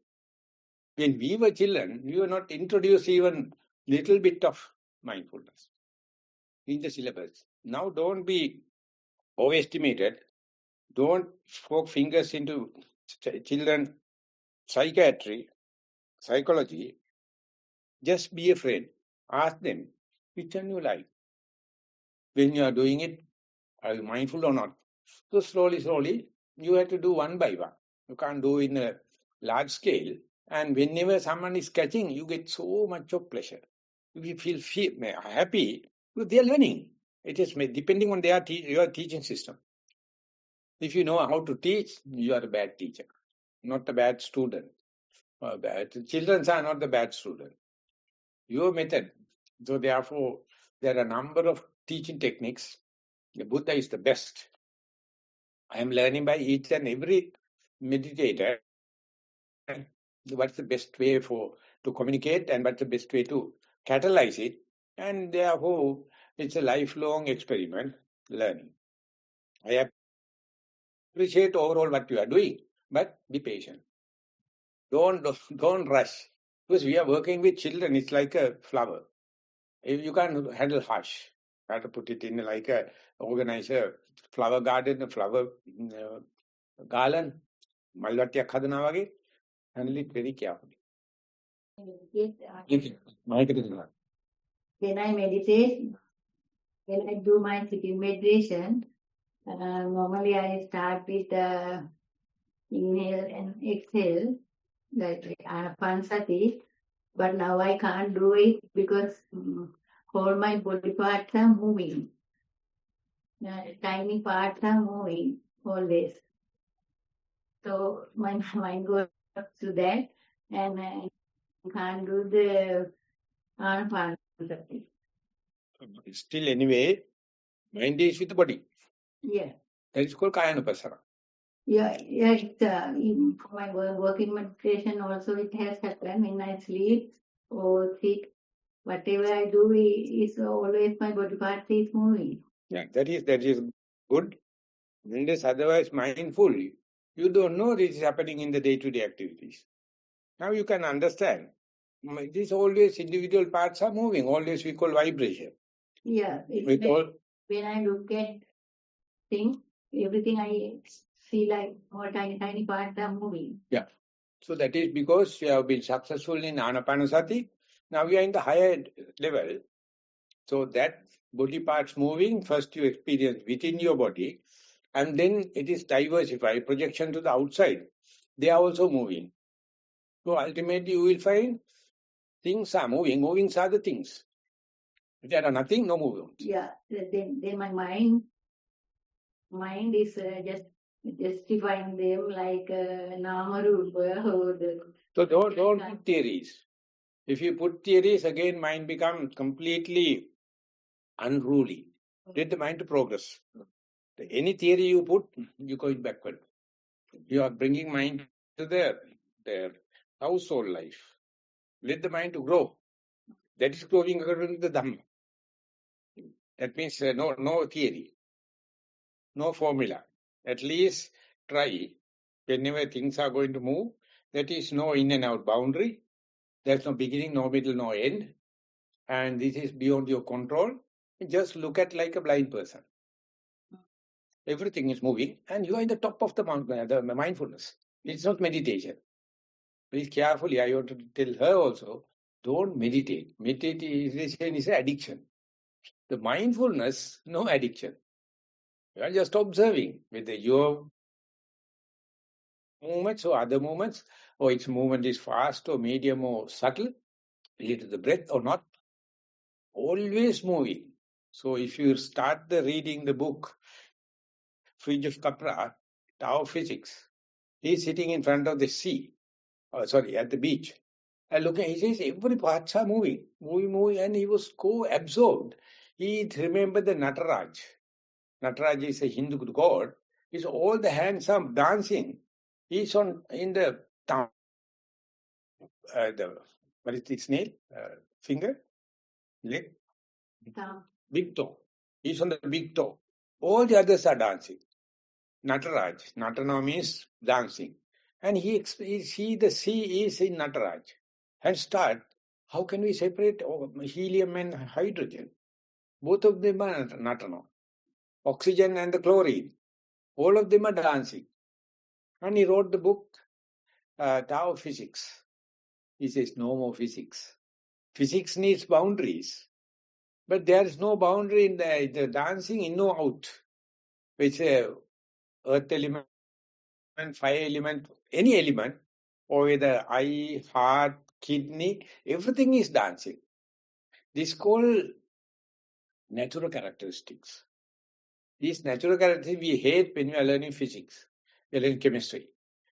When we were children, we were not introduced even little bit of mindfulness in the syllabus. Now don't be overestimated. Don't poke fingers into children psychiatry, psychology. Just be a friend. Ask them, which one you like. When you are doing it, are you mindful or not? So slowly, you have to do one by one. You can't do in a large scale. And whenever someone is catching, you get so much of pleasure. You feel happy because they are learning. It is depending on your teaching system. If you know how to teach, you are a bad teacher, not a bad student. Children are not the bad student. Your method. So therefore, there are a number of teaching techniques. The Buddha is the best. I am learning by each and every meditator what's the best way to communicate and what's the best way to catalyze it. And therefore, it's a lifelong experiment, learning. I appreciate overall what you are doing, but be patient. Don't rush. Because we are working with children, it's like a flower. If you can't handle hush, you have to put it in like organize a flower garden, a flower garland, malvattiyak hadana wage, handle it very carefully.
When I meditate, when I do my sitting meditation, normally I start with inhale and exhale, like Anapanasati, but now I can't do it because all my body parts are moving. Tiny parts are moving always. So my mind goes to that and I can't do the Anapanasati.
Still anyway, mind is with the body.
Yeah.
That is called Kayanupassana.
Yeah, it's, for my working meditation also it has happened when I sleep or sit. Whatever I do is always my body part is moving.
Yeah, that is good. When it is otherwise mindful, you don't know this is happening in the day-to-day activities. Now you can understand. These always individual parts are moving. Always we call vibration.
Yeah, when I look at things, everything I see like more tiny parts are moving.
Yeah. So that is because you have been successful in Anapanasati. Now you are in the higher level. So that body parts moving, first you experience within your body, and then it is diversified, projection to the outside. They are also moving. So ultimately you will find things are moving. Movings are the things. If there are nothing, no movement.
Yeah. Then my mind is just justifying them like Nama Rupa.
So don't put theories. If you put theories, again mind becomes completely unruly. Let the mind to progress. Any theory you put, you go backward. You are bringing mind to their household life. Let the mind to grow. That is growing according to the Dhamma. That means no theory, no formula. At least try. Whenever things are going to move, that is no in and out boundary. There's no beginning, no middle, no end. And this is beyond your control. Just look at like a blind person. Everything is moving and you are in the top of the mountain, the mindfulness. It's not meditation. Please carefully, I want to tell her also, don't meditate. Meditation is an addiction. The mindfulness, no addiction. You are just observing whether your movements or other movements, or its movement is fast or medium or subtle, related to the breath or not. Always moving. So if you start reading the book, Fridge of Capra, Tao of Physics, he is sitting in front of the sea, at the beach. And looking, he says, every parts are moving, and he was so absorbed. He remembered the Nataraj. Nataraj is a Hindu god. Is all the hands are dancing. He's on in the thumb, what is its name? Finger, leg, big toe. He's on the big toe. All the others are dancing. Nataraj. Natana means dancing. And he see the sea is in Nataraj. And start, how can we separate helium and hydrogen? Both of them are Natana. Oxygen and the chlorine. All of them are dancing. And he wrote the book, Tao of Physics. He says, no more physics. Physics needs boundaries. But there is no boundary in the dancing in or out. Which earth element, fire element, any element, or the eye, heart, kidney, everything is dancing. This is called natural characteristics. These natural characteristics we hate when we are learning physics, we are learning chemistry,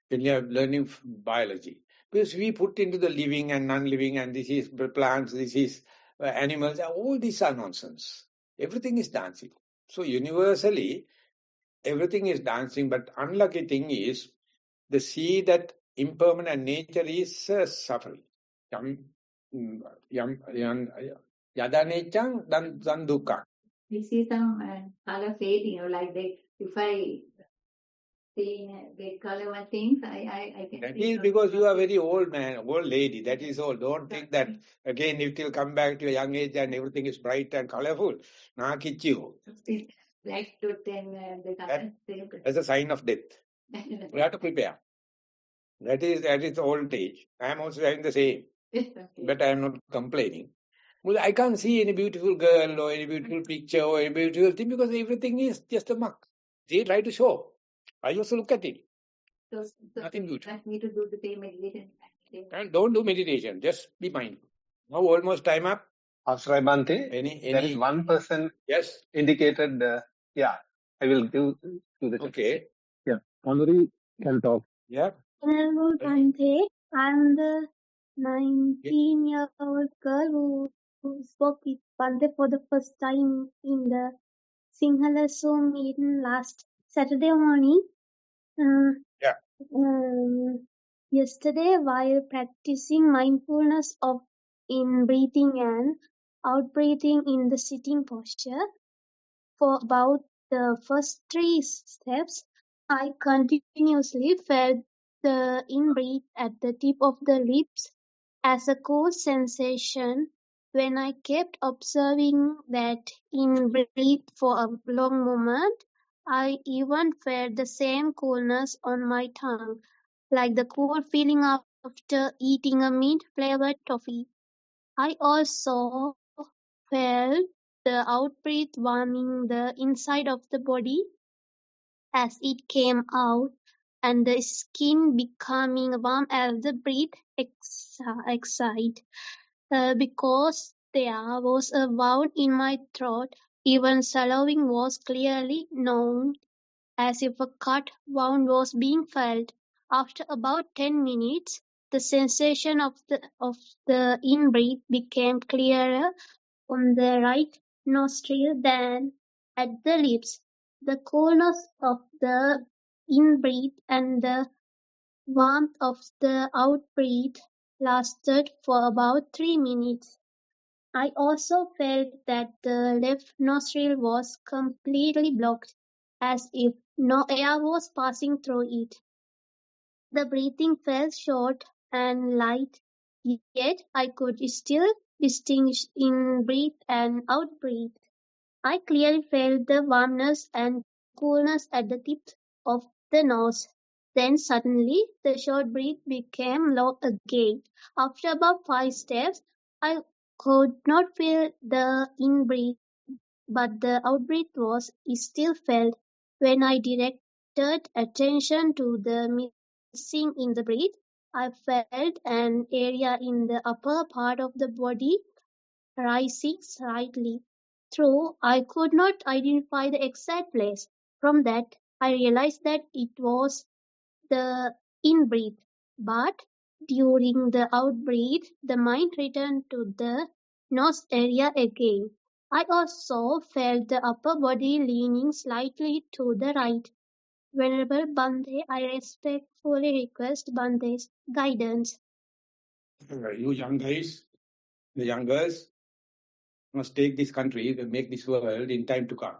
when we are learning biology. Because we put into the living and non-living, and this is plants, this is animals, all these are nonsense. Everything is dancing. So universally, everything is dancing, but unlucky thing is, the see that impermanent nature is suffering. Yada necang dan dukkha.
We see some color fading, like if I see red color one things, I can.
That is because you are very old man, old lady. That is all. Don't think that again it will come back to a young age and everything is bright and colorful. Nakichu.
Black tooth and the color.
As a sign of death. We have to prepare. That is old age. I am also having the same. But I am not complaining. Well, I can't see any beautiful girl or any beautiful picture or any beautiful thing because everything is just a muck. They try to show. I also look at it.
So
Nothing beautiful.
ask me to do the same meditation.
And don't do meditation. Just be mindful. Now almost time up.
After Bante, there is one person indicated. Yeah, I will give to the.
Okay.
Yeah, Honorary can talk.
Yeah.
Honorable Bante, I'm the 19-year-old girl who spoke with Bante for the first time in the Sinhala Zoom meeting last Saturday morning. Yesterday, while practicing mindfulness of in breathing and out breathing in the sitting posture, for about the first 3 steps, I continuously felt the in-breath at the tip of the lips as a cool sensation. When I kept observing that in-breath for a long moment, I even felt the same coolness on my tongue, like the cool feeling after eating a mint-flavored toffee. I also felt the out-breath warming the inside of the body as it came out, and the skin becoming warm as the breath exhaled. Because there was a wound in my throat, even swallowing was clearly known, as if a cut wound was being felt. After about 10 minutes, the sensation of the in-breath became clearer on the right nostril than at the lips. The coolness of the in-breath and the warmth of the out-breath lasted for about 3 minutes. I also felt that the left nostril was completely blocked, as if no air was passing through it. The breathing felt short and light, yet I could still distinguish in-breath and out-breath. I clearly felt the warmness and coolness at the tip of the nose. Then suddenly, the short breath became long again. After about 5 steps, I could not feel the in-breath, but the out-breath was still felt. When I directed attention to the missing in the breath, I felt an area in the upper part of the body rising slightly. Though I could not identify the exact place. From that, I realized that it was the in-breath. But during the out-breath, the mind returned to the nose area again. I also felt the upper body leaning slightly to the right.
Venerable Bhante, I respectfully request Bhante's guidance.
You young guys, the young girls, must take this country and make this world in time to come.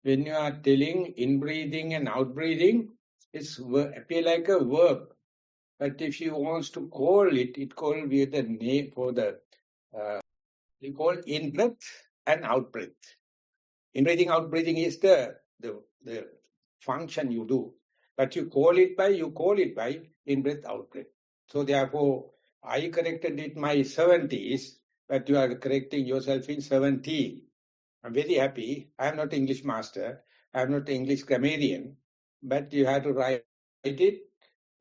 When you are telling in-breathing and out-breathing, it's appear like a verb. But if you want to call it, it called with the name for the, you call in-breath and out-breath. In-breathing, out-breathing is the function you do. But you call it by in-breath, out-breath. So therefore, I corrected it in my 70s, but you are correcting yourself in 17. I'm very happy. I am not English master. I am not English grammarian. But you have to write it,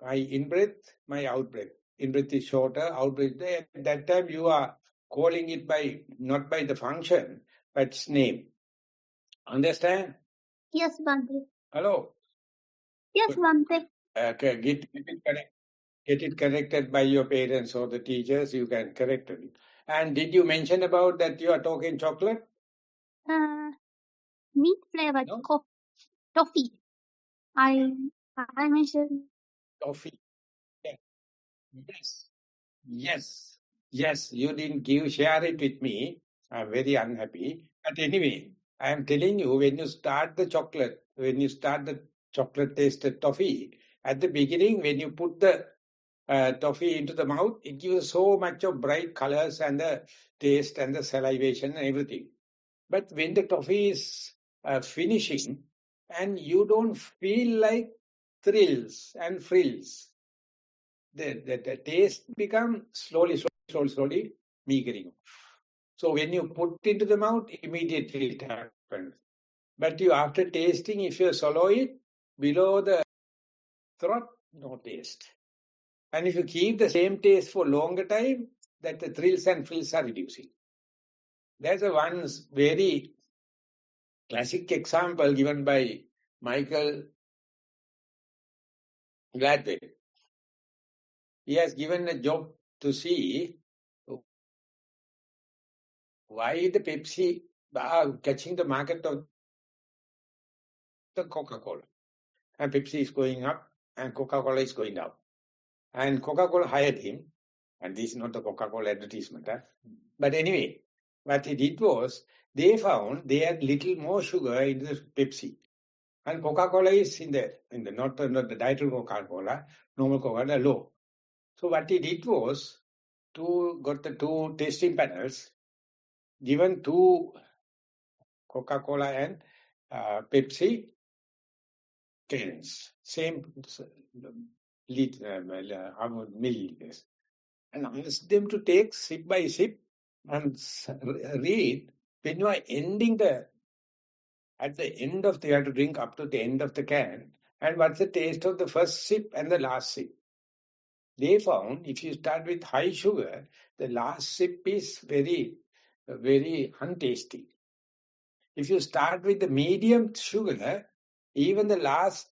my in-breath, my out-breath. In-breath is shorter, out-breath. At that time you are calling it by, not by the function, but its name. Understand?
Yes, Bhante.
Hello?
Yes, Bhante.
Okay, get it corrected by your parents or the teachers, you can correct it. And did you mention about that you are talking chocolate?
Meat flavored
No?
toffee. I mentioned
Toffee. Yes. Yes, you didn't share it with me. I'm very unhappy. But anyway, I am telling you, when you start the chocolate tasted toffee, at the beginning, when you put the toffee into the mouth, it gives so much of bright colors and the taste and the salivation and everything. But when the toffee is finishing and you don't feel like thrills and frills, the taste becomes slowly meagering. So when you put into the mouth, immediately it happens. But you, after tasting, if you swallow it, below the throat, no taste. And if you keep the same taste for longer time, that the thrills and frills are reducing. There's a one very classic example given by Michael Gladwell. He has given a job to see why the Pepsi are catching the market of the Coca-Cola. And Pepsi is going up and Coca-Cola is going down. And Coca-Cola hired him. And this is not the Coca-Cola advertisement. But anyway, what he did was, they found they had little more sugar in the Pepsi. And Coca-Cola is in the not the dietary Coca-Cola, normal Coca-Cola low. So what he did was, got the two tasting panels, given two Coca-Cola and Pepsi cans, same milliliters, and asked them to take sip by sip and read. When you are ending at the end of you have to drink up to the end of the can, and what's the taste of the first sip and the last sip? They found if you start with high sugar, the last sip is very, very untasty. If you start with the medium sugar, even the last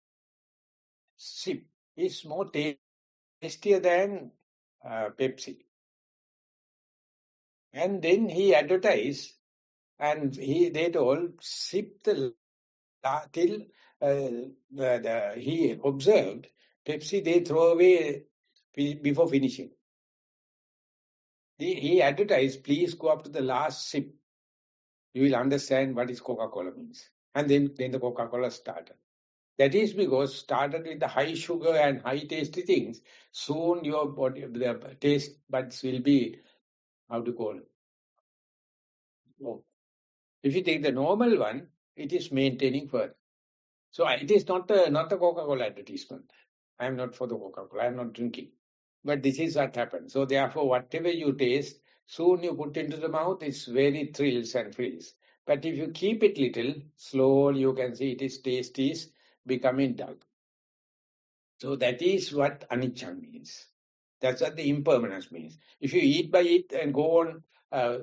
sip is more tastier than Pepsi. And then he advertised, and they told, sip till he observed, Pepsi they throw away before finishing. He advertised, please go up to the last sip. You will understand what is Coca-Cola means. And then the Coca-Cola started. That is because started with the high sugar and high tasty things, soon your body, the taste buds will be, how to call it? Oh. If you take the normal one, it is maintaining further. So it is not the Coca-Cola advertisement. I am not for the Coca-Cola. I am not drinking. But this is what happens. So therefore, whatever you taste, soon you put into the mouth, it's very thrills and frills. But if you keep it little, slowly you can see taste is becoming dull. So that is what anicca means. That's what the impermanence means. If you eat by it and go on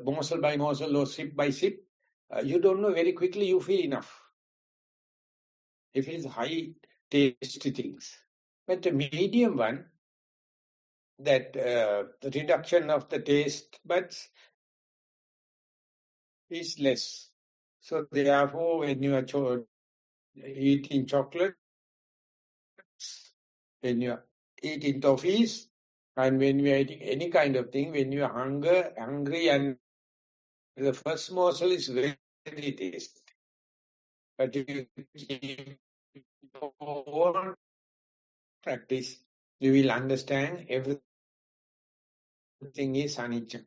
morsel by morsel or sip by sip, you don't know, very quickly you feel enough. If it is high tasty things. But the medium one, that the reduction of the taste buds is less. So therefore, when you are eating chocolate, when you are eating toffees, and when you are eating any kind of thing, when you are hungry and the first morsel is very tasty. But if you keep on practice, you will understand everything is anicca.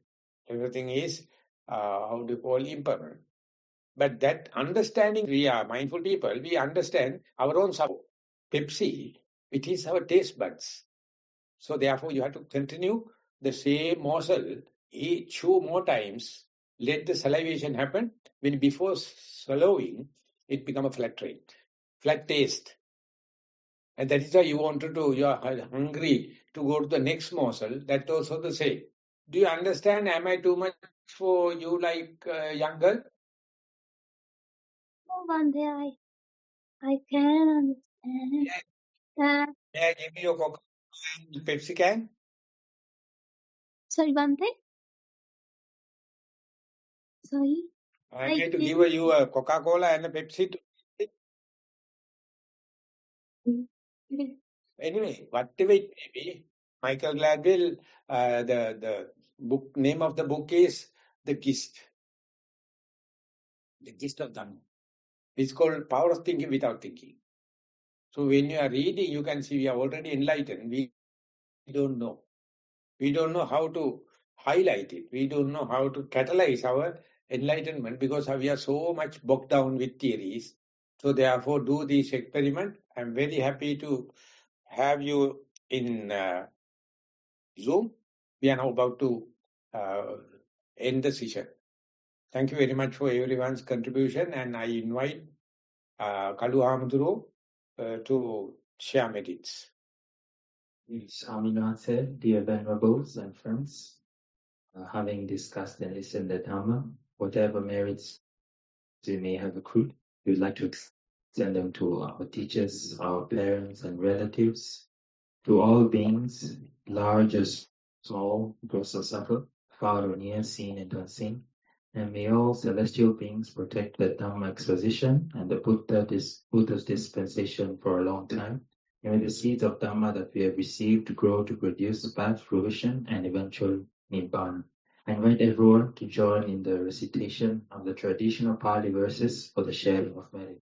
Everything is, how do you call, impermanent. But that understanding, we are mindful people, we understand our own Pepsi, it is our taste buds. So therefore you have to continue the same morsel, eat 2 more times, let the salivation happen. When before swallowing, it become a flat taste. And that is why you wanted to, you are hungry to go to the next morsel, that also the same. Do you understand? Am I too much for you like young girl?
Oh, one day I can understand.
May I give you a Coca and Pepsi can?
Sorry, one thing. Sorry.
I am going to give you a Coca-Cola and a Pepsi. Anyway, whatever it may be, Michael Gladwell, the book name of the book is The Gist. The Gist of Dhamma. It's called Power of Thinking Without Thinking. So when you are reading, you can see we are already enlightened. We don't know. We don't know how to highlight it. We don't know how to catalyze our enlightenment because we are so much bogged down with theories. So therefore, do this experiment. I'm very happy to have you in Zoom. We are now about to end the session. Thank you very much for everyone's contribution, and I invite Kalu Hamduro to share medits.
Yes, Aminathe, dear venerables and friends, having discussed and listened the Dhamma, whatever merits we may have accrued, we would like to extend them to our teachers, our parents and relatives, to all beings, large or small, gross or subtle, far or near, seen and unseen. And may all celestial beings protect the Dhamma exposition and the Buddha's dispensation for a long time. And may the seeds of Dhamma that we have received grow to produce path, fruition, and eventual Nibbana. I invite everyone to join in the recitation of the traditional Pali verses for the sharing of merit.